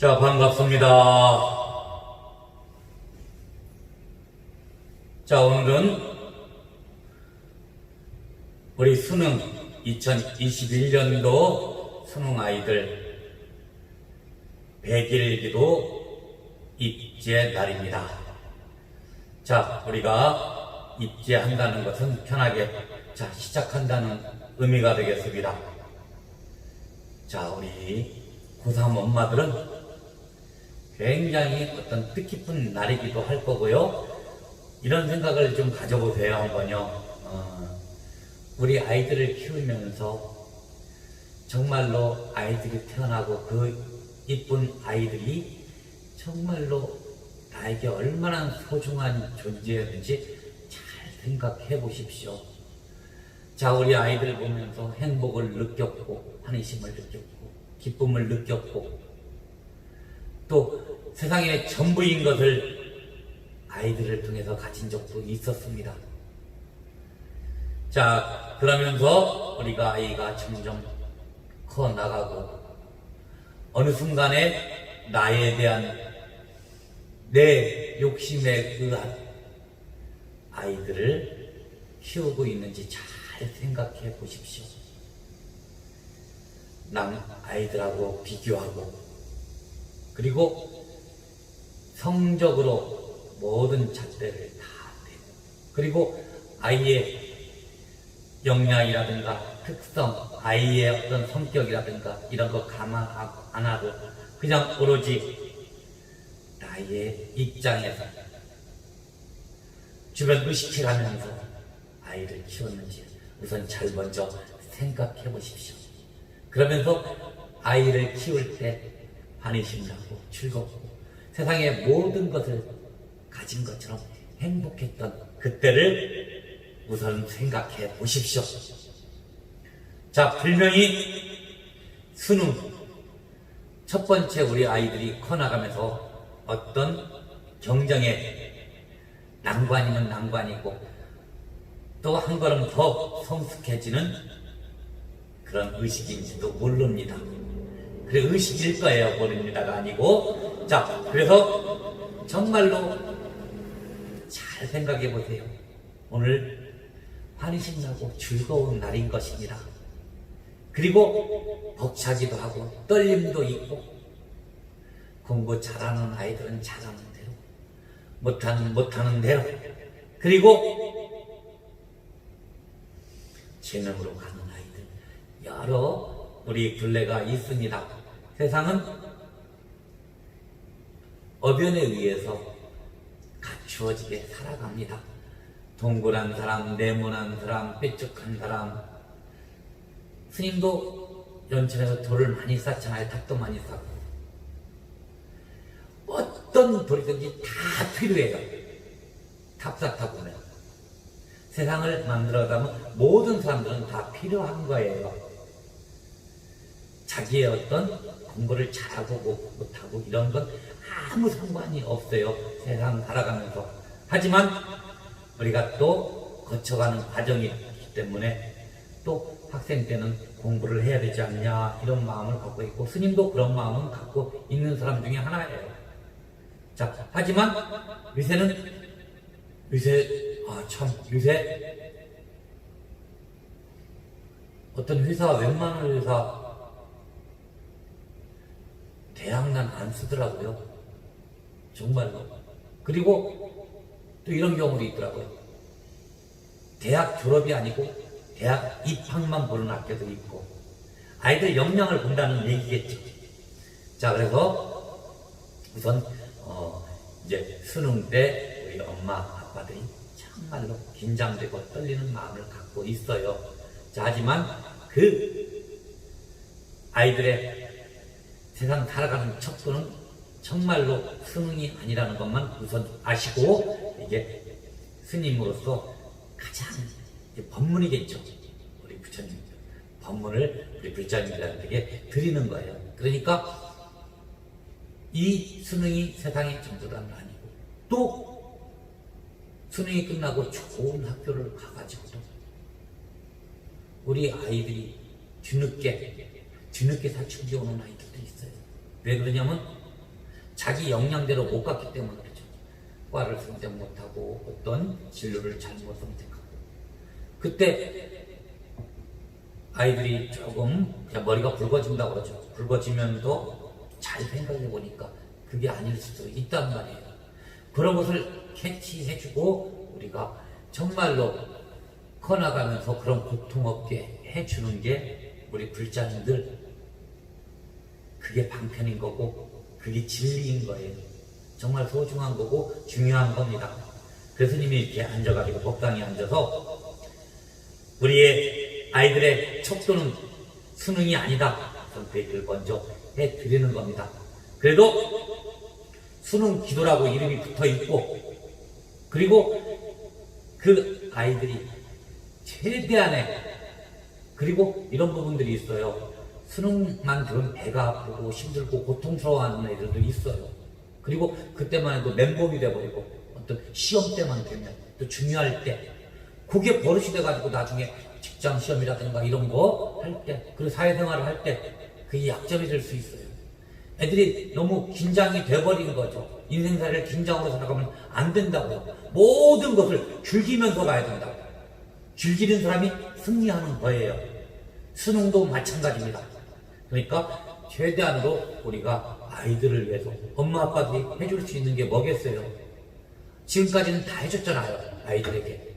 자, 반갑습니다. 자, 오늘은 우리 수능 2021년도 수능 아이들 100일기도 입제 날입니다. 자, 우리가 입제한다는 것은 편하게 시작한다는 의미가 되겠습니다. 자, 우리 고3 엄마들은 굉장히 어떤 뜻깊은 날이기도 할 거고요. 이런 생각을 좀 가져보세요. 한번요. 우리 아이들을 키우면서 정말로 아이들이 태어나고 그 이쁜 아이들이 정말로 나에게 얼마나 소중한 존재였는지 잘 생각해 보십시오. 자, 우리 아이들 보면서 행복을 느꼈고 환희심을 느꼈고 기쁨을 느꼈고 또 세상의 전부인 것을 아이들을 통해서 가진 적도 있었습니다. 자, 그러면서 우리가 아이가 점점 커 나가고 어느 순간에 나에 대한 내 욕심에 의한 아이들을 키우고 있는지 잘 생각해 보십시오. 남 아이들하고 비교하고 그리고 성적으로 모든 잣대를 다 대고 그리고 아이의 역량이라든가 특성, 아이의 어떤 성격이라든가 이런 거 감안 안 하고 그냥 오로지 나의 입장에서 주변 의식을 하면서 아이를 키웠는지 우선 잘 먼저 생각해 보십시오. 그러면서 아이를 키울 때 환희심 나고 즐겁고 세상의 모든 것을 가진 것처럼 행복했던 그때를 우선 생각해 보십시오. 자, 분명히 수능 첫 번째 우리 아이들이 커나가면서 어떤 경쟁의 난관이면 난관이고 또 한 걸음 더 성숙해지는 그런 의식인지도 모릅니다. 그래, 의식일 거예요. 모릅니다가 아니고. 자, 그래서 정말로 잘 생각해 보세요. 오늘 환희심 나고 즐거운 날인 것입니다. 그리고 벅차기도 하고 떨림도 있고 공부 잘하는 아이들은 잘하는 대로 못하는 대로 그리고 재능으로 가는 아이들 여러 우리 굴레가 있습니다. 세상은 어변에 의해서 갖추어지게 살아갑니다. 동그란 사람, 네모난 사람, 뾰족한 사람. 스님도 연천에서 돌을 많이 쌓잖아요. 탑도 많이 쌓고. 어떤 돌이든지 다 필요해요. 탑 쌓다 보면. 세상을 만들어가면 모든 사람들은 다 필요한 거예요. 자기의 어떤 공부를 잘하고 못하고 이런 건 아무 상관이 없어요. 세상 살아가면서. 하지만 우리가 또 거쳐가는 과정이기 때문에 또 학생 때는 공부를 해야 되지 않냐 이런 마음을 갖고 있고 스님도 그런 마음을 갖고 있는 사람 중에 하나예요. 자, 하지만 요새 어떤 회사 웬만한 회사 대학난 안 쓰더라고요. 정말로. 그리고 또 이런 경우도 있더라고요. 대학 졸업이 아니고 대학 입학만 보는 학교도 있고 아이들 역량을 본다는 얘기겠죠. 자, 그래서 우선 이제 수능 때 우리 엄마 아빠들이 정말로 긴장되고 떨리는 마음을 갖고 있어요. 자, 하지만 그 아이들의 세상 살아가는 척도는 정말로 수능이 아니라는 것만 우선 아시고 이게 스님으로서 가장 법문이겠죠. 우리 부처님 법문을 우리 불자님들에게 드리는 거예요. 그러니까 이 수능이 세상의 전부다는 아니고 또 수능이 끝나고 좋은 학교를 가가지고도 우리 아이들이 뒤늦게 사춘기 오는 아이들도 있어요. 왜 그러냐면 자기 역량대로 못 갔기 때문에 그렇죠. 과를 선택 못하고 어떤 진로를 잘못 선택하고 그때 아이들이 조금 그냥 머리가 붉어진다고 그러죠. 붉어지면서 잘 생각해 보니까 그게 아닐 수도 있단 말이에요. 그런 것을 캐치해주고 우리가 정말로 커나가면서 그런 고통 없게 해주는 게 우리 불자님들, 그게 방편인 거고 그게 진리인 거예요. 정말 소중한 거고 중요한 겁니다. 그래서 스님이 이렇게 앉아가지고 법당에 앉아서 우리의 아이들의 척도는 수능이 아니다 선택을 먼저 해드리는 겁니다. 그래도 수능 기도라고 이름이 붙어 있고 그리고 그 아이들이 최대한의 그리고 이런 부분들이 있어요. 수능만 들으면 배가 아프고 힘들고 고통스러워하는 애들도 있어요. 그리고 그때만 해도 멘붕이 돼버리고 어떤 시험 때만 되면 또 중요할 때 그게 버릇이 돼가지고 나중에 직장 시험이라든가 이런 거 할 때 그리고 사회생활을 할 때 그게 약점이 될 수 있어요. 애들이 너무 긴장이 돼버린 거죠. 인생살이를 긴장으로 살아가면 안 된다고요. 모든 것을 즐기면서 가야 된다고. 즐기는 사람이 승리하는 거예요. 수능도 마찬가지입니다. 그러니까 최대한으로 우리가 아이들을 위해서 엄마 아빠들이 해줄 수 있는 게 뭐겠어요? 지금까지는 다 해줬잖아요. 아이들에게.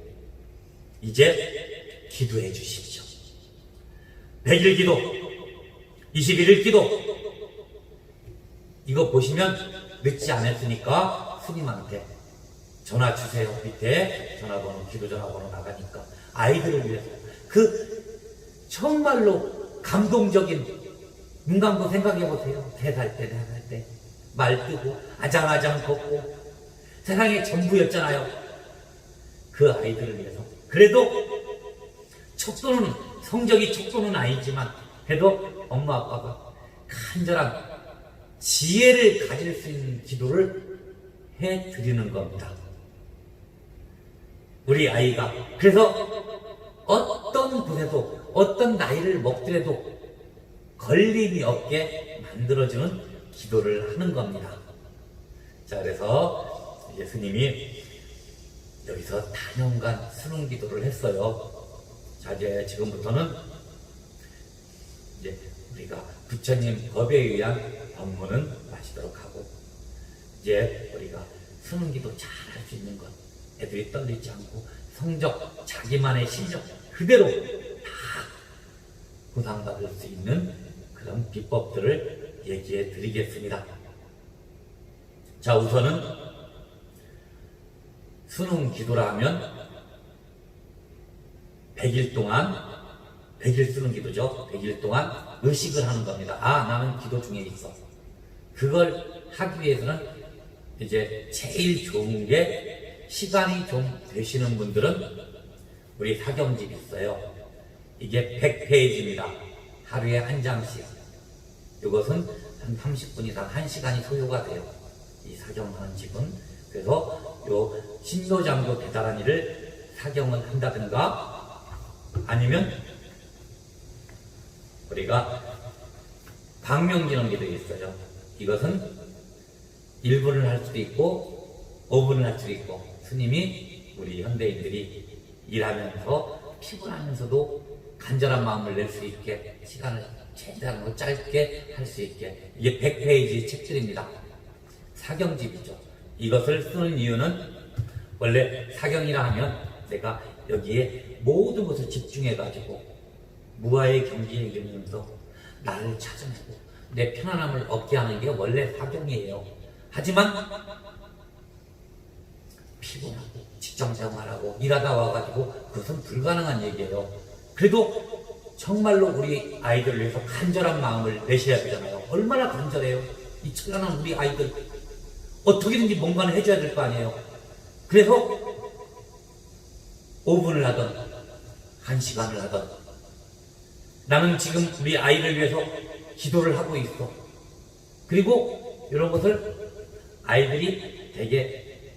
이제 기도해 주십시오. 100일 기도, 21일 기도. 이거 보시면 늦지 않았으니까 스님한테 전화 주세요. 밑에 전화번호, 기도 전화번호 나가니까 아이들을 위해서 그 정말로 감동적인 눈 감고 생각해 보세요. 3살 때, 4살 때 말 뜨고 아장아장 걷고 세상의 전부였잖아요. 그 아이들을 위해서. 그래도 척도는 성적이 척도는 아니지만 그래도 엄마 아빠가 간절한 지혜를 가질 수 있는 기도를 해드리는 겁니다. 우리 아이가 그래서 어떤 곳에도 어떤 나이를 먹더라도 걸림이 없게 만들어주는 기도를 하는 겁니다. 자, 그래서 이제 스님이 여기서 4년간 수능 기도를 했어요. 자, 이제 지금부터는 이제 우리가 부처님 법에 의한 법문은 마치도록 하고 이제 우리가 수능 기도 잘 할 수 있는 것, 애들이 떨리지 않고 성적, 자기만의 실력 그대로 다 보상받을 수 있는 그런 비법들을 얘기해 드리겠습니다. 자, 우선은 수능 기도라 하면 100일 동안 100일 수능 기도죠. 100일 동안 의식을 하는 겁니다. 아, 나는 기도 중에 있어. 그걸 하기 위해서는 이제 제일 좋은 게 시간이 좀 되시는 분들은 우리 사경집 있어요. 이게 100페이지입니다. 하루에 한 장씩. 이것은 한 30분 이상 1시간이 소요가 돼요. 이 사경하는 집은. 그래서 요 신도장도 대단한 일을 사경을 한다든가 아니면 우리가 방명기념기도 있어요. 이것은 1분을 할 수도 있고 5분을 할 수도 있고 스님이 우리 현대인들이 일하면서 피곤하면서도 간절한 마음을 낼 수 있게 시간을 최대한 짧게 할 수 있게 이게 100페이지 책들입니다. 사경집이죠. 이것을 쓰는 이유는 원래 사경이라 하면 내가 여기에 모든 것을 집중해가지고 무아의 경지에 이르면서 나를 찾아내고 내 편안함을 얻게 하는 게 원래 사경이에요. 하지만 피곤하고 직장생활하고 일하다 와가지고 그것은 불가능한 얘기예요. 그래도 정말로 우리 아이들을 위해서 간절한 마음을 내셔야 되잖아요. 얼마나 간절해요. 이 찬란한 우리 아이들 어떻게든지 뭔가는 해줘야 될 거 아니에요. 그래서 5분을 하던 1시간을 하던 나는 지금 우리 아이를 위해서 기도를 하고 있어. 그리고 이런 것을 아이들이 되게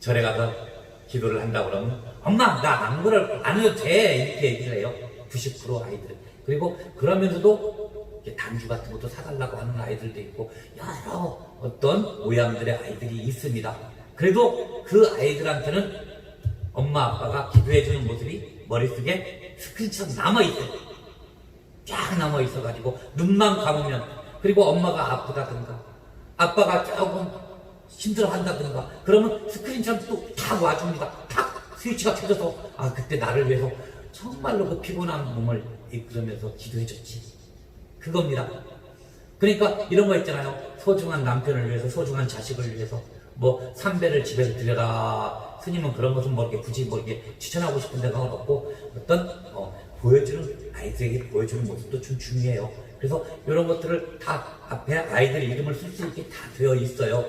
절에 가서 기도를 한다고 그러면 엄마 나 아무거나 안 해도 돼 이렇게 얘기를 해요. 90% 아이들. 그리고 그러면서도 이렇게 단주 같은 것도 사달라고 하는 아이들도 있고 여러 어떤 모양들의 아이들이 있습니다. 그래도 그 아이들한테는 엄마 아빠가 기도해주는 모습이 머릿속에 스크린처럼 남아있어요. 쫙 남아있어가지고 눈만 감으면, 그리고 엄마가 아프다든가 아빠가 조금 힘들어한다든가 그러면 스크린처럼 또 다 와줍니다. 탁 스위치가 켜져서 아 그때 나를 위해서 정말로 그 피곤한 몸을 이끌으면서 기도해줬지, 그겁니다. 그러니까 이런 거 있잖아요. 소중한 남편을 위해서, 소중한 자식을 위해서 뭐 삼배를 집에서 드려라. 스님은 그런 것은 뭐 이렇게 굳이 뭐 이렇게 추천하고 싶은 생각은 없고, 어떤 보여주는, 아이들에게 보여주는 모습도 좀 중요해요. 그래서 이런 것들을 다 앞에 아이들 이름을 쓸 수 있게 다 되어 있어요.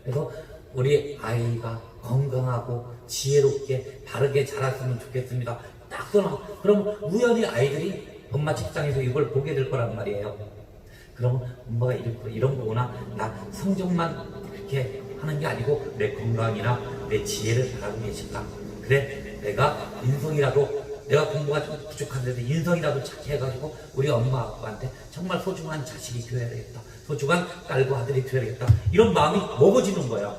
그래서 우리 아이가 건강하고 지혜롭게 바르게 자랐으면 좋겠습니다. 딱 써놔. 그럼 우연히 아이들이 엄마 책상에서 이걸 보게 될 거란 말이에요. 그러면 엄마가 이런 거구나. 나 성적만 그렇게 하는 게 아니고 내 건강이나 내 지혜를 바라고 계신다. 그래, 내가 인성이라도, 내가 공부가 좀 부족한데도 인성이라도 착해 해가지고 우리 엄마 아빠한테 정말 소중한 자식이 되어야 되겠다. 소중한 딸과 아들이 되어야 되겠다. 이런 마음이 먹어지는 거야.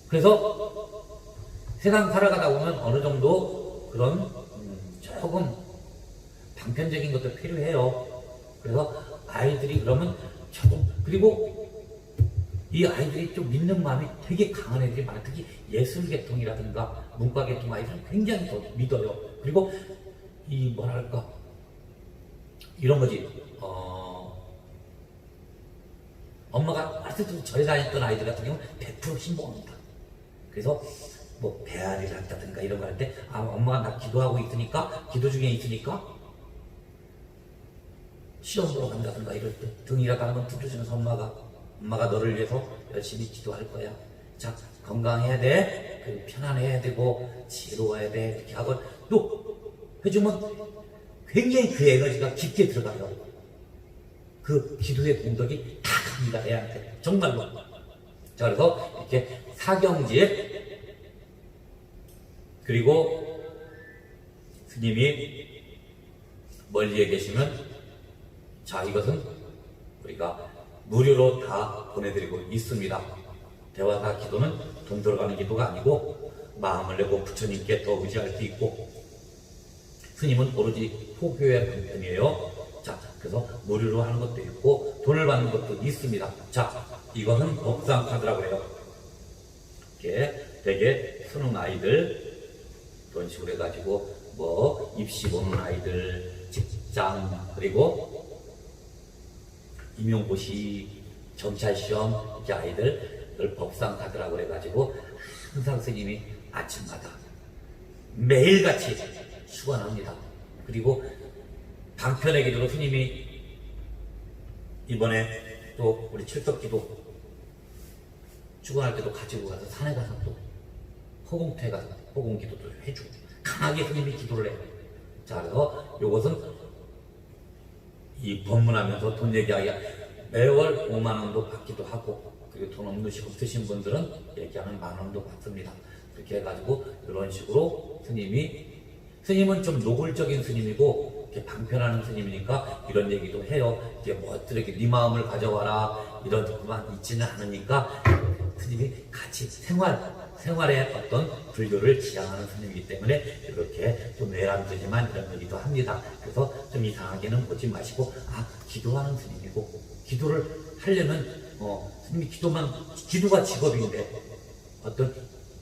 그래서 세상 살아가다 보면 어느 정도 그런 조금 방편적인 것도 필요해요. 그래서 아이들이 그러면 조금, 그리고 이 아이들이 좀 믿는 마음이 되게 강한 애들이 많아요. 특히 예술계통이라든가 문과계통 아이들은 굉장히 더 믿어요. 그리고 이 뭐랄까 이런 거지, 엄마가 어렸을 때 절에 다녔던 아이들 같은 경우는 100% 신봉합니다. 그래서 뭐 배앓이를 한다든가 이런 거 할 때 아 엄마가 나 기도하고 있으니까, 기도 중에 있으니까 시험 보러 간다든가 이럴 때 등이라도 한번 두드려주면서 엄마가 너를 위해서 열심히 기도할 거야. 자, 건강해야 돼. 그리고 편안해야 되고 지혜로워야 돼. 이렇게 하고 또 해주면 굉장히 그 에너지가 깊게 들어가요. 그 기도의 공덕이 다 갑니다, 애한테. 정말로. 자, 그래서 이렇게 사경집, 그리고 스님이 멀리에 계시면, 자, 이것은 우리가 무료로 다 보내드리고 있습니다. 대화사 기도는 돈 들어가는 기도가 아니고 마음을 내고 부처님께 더 의지할 수 있고, 스님은 오로지 포교의 방편이에요. 자, 그래서 무료로 하는 것도 있고 돈을 받는 것도 있습니다. 자, 이것은 법상 카드라고 해요. 이렇게 되게 수능 아이들 그런 식으로 해가지고 뭐 입시 보는 아이들, 직장, 그리고 임용고시, 정찰시험 이렇게 아이들 법상 카드라고 해가지고 항상 스님이 아침마다 매일같이 수관합니다. 그리고 방편의 기도로 스님이 이번에 또 우리 칠석기도 축원할 때도 가지고 가서 산에 가서 또 허공태에 가서 허공기도도 해주고 강하게 스님이 기도를 해요. 자, 그래서 이것은 이 법문하면서 돈 얘기하기가 매월 5만원도 받기도 하고, 그리고 돈 없으신 분들은 얘기하면 만원도 받습니다. 그렇게 해가지고 이런 식으로 스님은 좀 노골적인 스님이고 이렇게 방편하는 스님이니까 이런 얘기도 해요. 이제 뭐들에게 네 마음을 가져와라 이런 것만 있지는 않으니까 스님이 같이 생활의 어떤 불교를 지향하는 스님이기 때문에 이렇게 좀 외람되지만 이런 얘기도 합니다. 그래서 좀 이상하게는 보지 마시고, 아, 기도하는 스님이고, 기도를 하려면 스님이 기도가 직업인데 어떤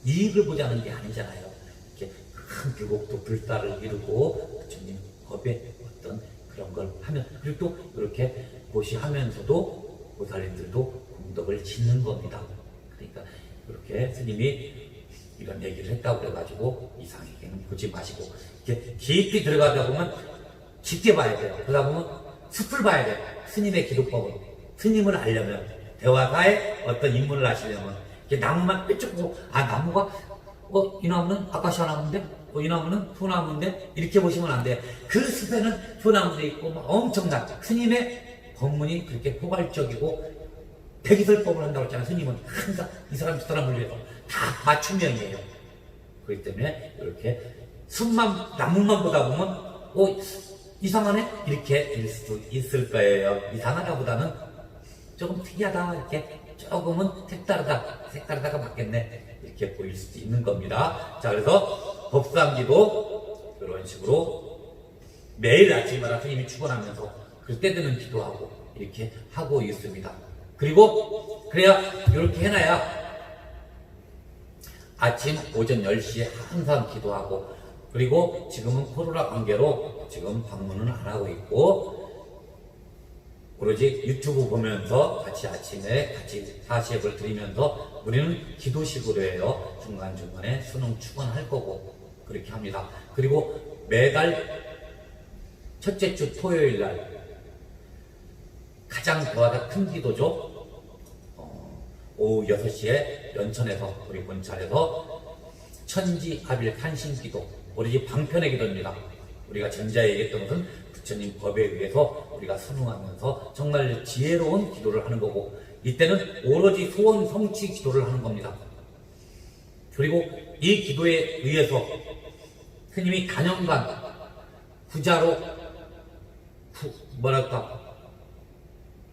이익을 보자는 게 아니잖아요. 이렇게 큰 교국도 불사를 이루고 부처님 법에 어떤 그런 걸 하면, 그리고 또 이렇게 보시하면서도 보살님들도 공덕을 짓는 겁니다. 그러니까 이렇게 스님이 이런 얘기를 했다고 그래가지고 이상하게는 보지 마시고, 이렇게 깊이 들어가다 보면 깊게 봐야 돼요. 그러다 보면 숲을 봐야 돼요. 스님의 기도법은. 스님을 알려면, 대화사의 어떤 인문을 아시려면 이렇게 나무만 뾰족고, 아, 나무가 이 나무는 아카시아 나무인데, 이 나무는 소나무인데, 이렇게 보시면 안 돼요. 그 숲에는 소나무도 있고 막 엄청난 스님의 법문이 그렇게 포괄적이고 백이설법을 한다고 했잖아요. 스님은 항상 이 사람 저 사람을 위해서 다 맞춤형이에요. 그렇기 때문에 이렇게 숲만, 나무만 보다 보면 이상하네? 이렇게 될 수도 있을 거예요. 이상하다보다는 조금 특이하다, 이렇게 조금은 색다르다가 맞겠네, 이렇게 보일 수도 있는 겁니다. 자, 그래서 법상기도 이런 식으로 매일 아침마다 스님이 출근하면서 그때 되는 기도하고 이렇게 하고 있습니다. 그리고 그래야 이렇게 해놔야 아침 오전 10시에 항상 기도하고, 그리고 지금은 코로나 관계로 지금 방문은 안 하고 있고 오로지 유튜브 보면서 같이 아침에 같이 사시앱을 드리면서 우리는 기도식으로 해요. 중간중간에 수능 축원할 거고 그렇게 합니다. 그리고 매달 첫째 주 토요일 날 가장 대화가 큰 기도죠. 오후 6시에 연천에서 우리 본찰에서 천지아빌 탄신기도, 오로지 방편의 기도입니다. 우리가 전자에 얘기했던 것은 부처님 법에 의해서 우리가 순응하면서 정말 지혜로운 기도를 하는 거고, 이때는 오로지 소원 성취 기도를 하는 겁니다. 그리고 이 기도에 의해서 스님이 단연간 구자로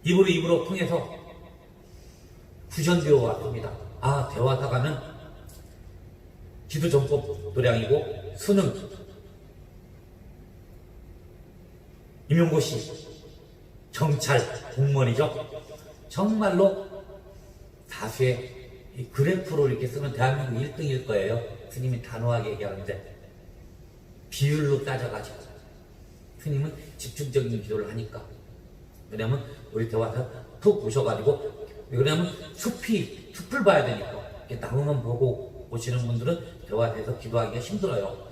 입으로 통해서 구현되어 왔습니다. 아, 대화사가는 기도전법 도량이고 수능 임용고시 경찰 공무원이죠. 정말로 다수의 그래프로 이렇게 쓰면 대한민국 1등일 거예요. 스님이 단호하게 얘기하는데 비율로 따져가지고 스님은 집중적인 기도를 하니까. 왜냐면 우리 대화사 푹 오셔가지고, 왜냐면 숲을 봐야 되니까. 이렇게 나무만 보고 오시는 분들은 대화사에서 기도하기가 힘들어요.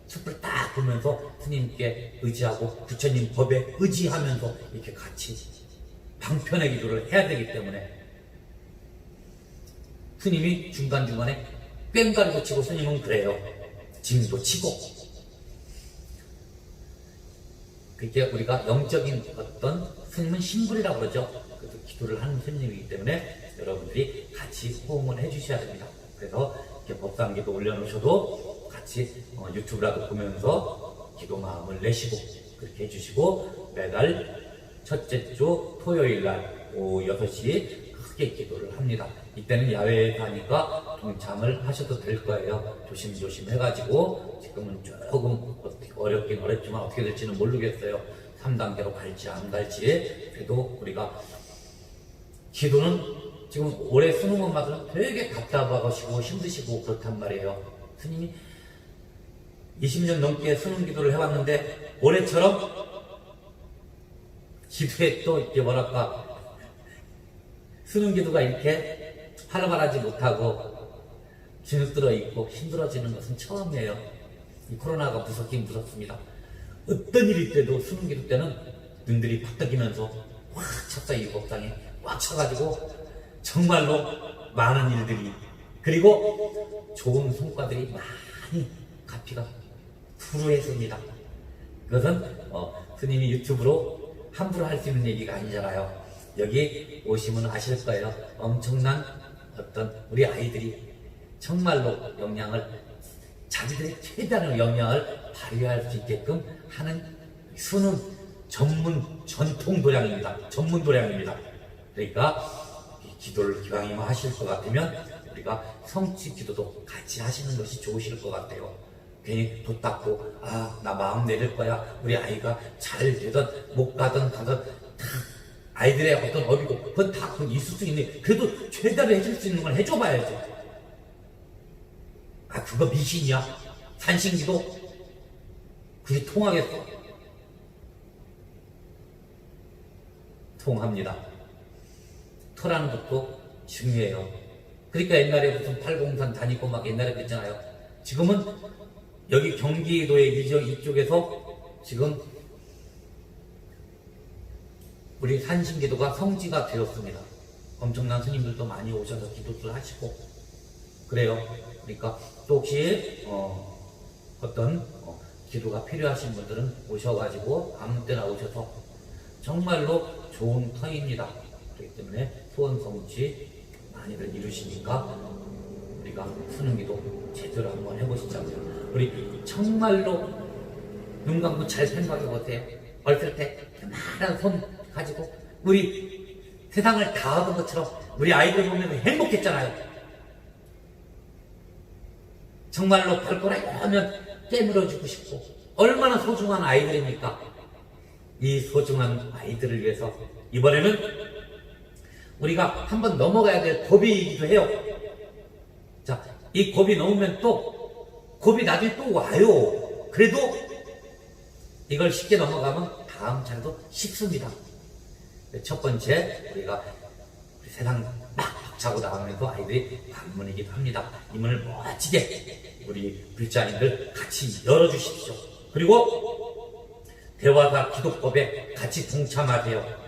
숲을 딱 보면서 스님께 의지하고 부처님 법에 의지하면서 이렇게 같이 방편의 기도를 해야 되기 때문에 스님이 중간중간에 꽹가리도 치고, 스님은 그래요. 징도 치고. 그게 우리가 영적인 어떤, 스님은 신불이라고 그러죠. 그래서 기도를 하는 스님이기 때문에 여러분들이 같이 호응을 해주셔야 됩니다. 그래서 이렇게 법상기도 올려놓으셔도 같이 유튜브라도 보면서 기도 마음을 내시고 그렇게 해주시고, 매달 첫째 주 토요일 날 오후 6시 크게 기도를 합니다. 이때는 야외에 가니까 동참을 하셔도 될 거예요. 조심조심 해가지고, 지금은 조금 어렵긴 어렵지만 어떻게 될지는 모르겠어요. 3단계로 갈지 안 갈지. 그래도 우리가 기도는 지금 올해 수능원 마들은 되게 답답하시고 힘드시고 그렇단 말이에요. 스님이 20년 넘게 수능 기도를 해왔는데 올해처럼 기도에 또 이렇게 수능 기도가 이렇게 활발하지 못하고 주눅들어 있고 힘들어지는 것은 처음이에요. 이 코로나가 무섭긴 무섭습니다. 어떤 일이 있어도 수능 기도 때는 눈들이 바뀌면서 확 찼어요. 이 법당에 꽉 차가지고 정말로 많은 일들이, 그리고 좋은 성과들이 많이 가피가 후루했습니다. 그것은 스님이 유튜브로 함부로 할 수 있는 얘기가 아니잖아요. 여기 오시면 아실 거예요. 엄청난 어떤 우리 아이들이 정말로 자기들의 최대한의 영향을 발휘할 수 있게끔 하는 수능 전문 전통 도량입니다. 전문 도량입니다. 그러니까 기도를 기왕이면 하실 것 같으면 우리가 성취 기도도 같이 하시는 것이 좋으실 것 같아요. 괜히 도 닦고 나 마음 내릴 거야. 우리 아이가 잘 되든 못 가든 다 아이들의 어떤 업이고 그건 다 있을 수 있는, 그래도 최대한 해줄 수 있는 걸 해줘봐야죠. 그거 미신이야? 산신기도? 그게 통하겠어? 통합니다. 토라는 것도 중요해요. 그러니까 옛날에 무슨 팔공산 다니고 막 옛날에 그랬잖아요. 지금은 여기 경기도의 이쪽에서 지금 우리 산신기도가 성지가 되었습니다. 엄청난 스님들도 많이 오셔서 기도를 하시고 그래요. 그러니까 또 혹시 어떤 기도가 필요하신 분들은 오셔가지고 아무 때나 오셔서 정말로 좋은 터입니다. 그렇기 때문에 소원 성취 많이들 이루시니까 우리가 수능기도 제대로 한번 해보시자고요. 우리 정말로 눈 감고 잘 생각해 보세요. 어렸을 때 그만한 손 가지고 우리 세상을 다 얻은 것처럼 우리 아이들 보면 행복했잖아요. 정말로 발꼬락이 하면 깨물어주고 싶고 얼마나 소중한 아이들입니까? 이 소중한 아이들을 위해서 이번에는 우리가 한번 넘어가야 될 고비이기도 해요. 자, 이 고비 넘으면 또 고비 나중에 또 와요. 그래도 이걸 쉽게 넘어가면 다음 차례도 쉽습니다. 첫 번째, 우리가 세상 막 벅차고 나가면서 아이들이 관문이기도 합니다. 이 문을 멋지게 우리 불자님들 같이 열어주십시오. 그리고 대화사 기도법에 같이 동참하세요.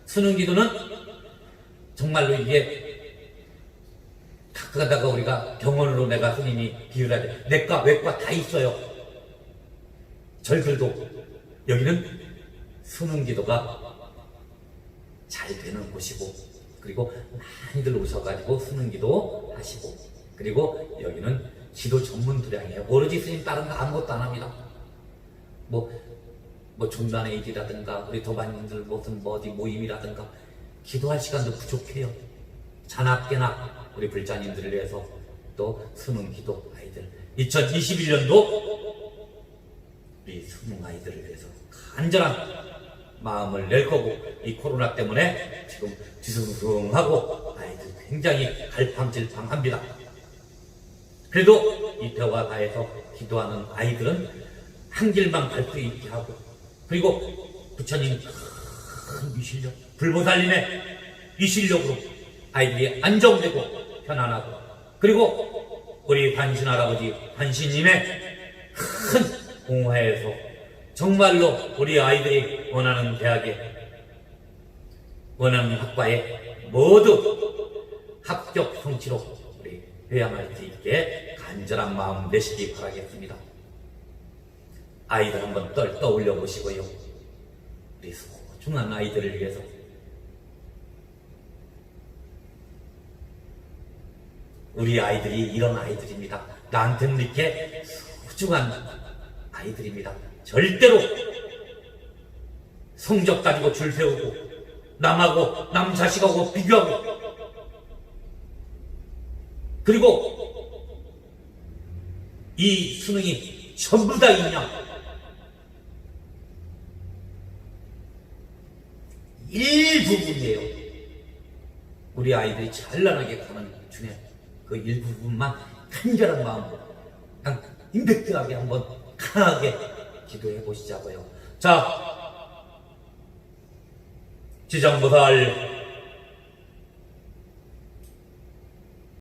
수능기도는 정말로 이게 가끔가다가 우리가 병원으로 내가 스님이 비유를 하죠. 내과 외과 다 있어요. 절들도 여기는 수능기도가 잘 되는 곳이고, 그리고 많이들 오셔가지고 수능기도 하시고, 그리고 여기는 기도 전문 도량이에요. 오로지 스님 다른 거 아무것도 안 합니다. 뭐 종단회의라든가 우리 도반님들 무슨 어디 모임이라든가 기도할 시간도 부족해요. 자나깨나 우리 불자님들을 위해서 또 수능기도 아이들 2021년도 우리 수능 아이들을 위해서 간절한 마음을 낼 거고, 이 코로나 때문에 지금 뒤숭숭하고 아이들 굉장히 갈팡질팡합니다. 그래도 이 대화가에서 기도하는 아이들은 한 길만 갈 수 있게 하고, 그리고 부처님 큰 위실력, 불보살님의 위실력으로 아이들이 안정되고 편안하고, 그리고 우리 관신할아버지 관신님의 큰 공화에서 정말로 우리 아이들이 원하는 대학에, 원하는 학과에 모두 합격 성취로 우리 회양할 수 있게 간절한 마음 내시기 바라겠습니다. 아이들 한번 떠올려 보시고요. 우리 소중한 아이들을 위해서 우리 아이들이 이런 아이들입니다. 나한테는 이렇게 소중한 아이들입니다. 절대로 성적 가지고 줄 세우고 남하고 남 자식하고 비교하고, 그리고 이 수능이 전부 다 있냐? 일부분이에요. 우리 아이들이 찬란하게 가는 중에 그 일부분만 간절한 마음으로 그냥 임팩트하게 한번 강하게 기도해 보시자고요. 자, 지장보살